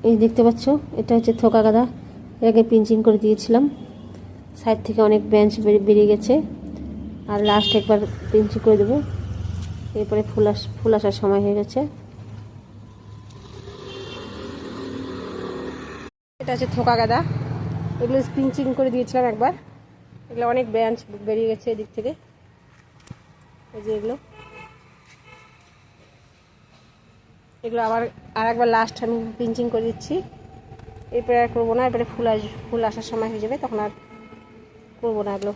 এই দেখতে পাচ্ছ, এটা হচ্ছে থোকা গাঁদা। এটাকে পিঞ্চিং করে দিয়েছিলাম, সাইড থেকে অনেক ব্রাঞ্চ বেরিয়ে গেছে। আর লাস্ট একবার পিঞ্চিং করে দেবো, এরপরে ফুল আসার সময় হয়ে গেছে। এটা হচ্ছে থোকা গাঁদা, এগুলো পিঞ্চিং করে দিয়েছিলাম একবার, এগুলো অনেক ব্রাঞ্চ বেরিয়ে গেছে এদিক থেকে। এই যে এগুলো আবার আর একবার লাস্ট আমি পিঞ্চিং করে দিচ্ছি। এরপরে আর করবো না, এরপরে ফুল আসার সময় হয়ে যাবে, তখন আর করবো না এগুলো।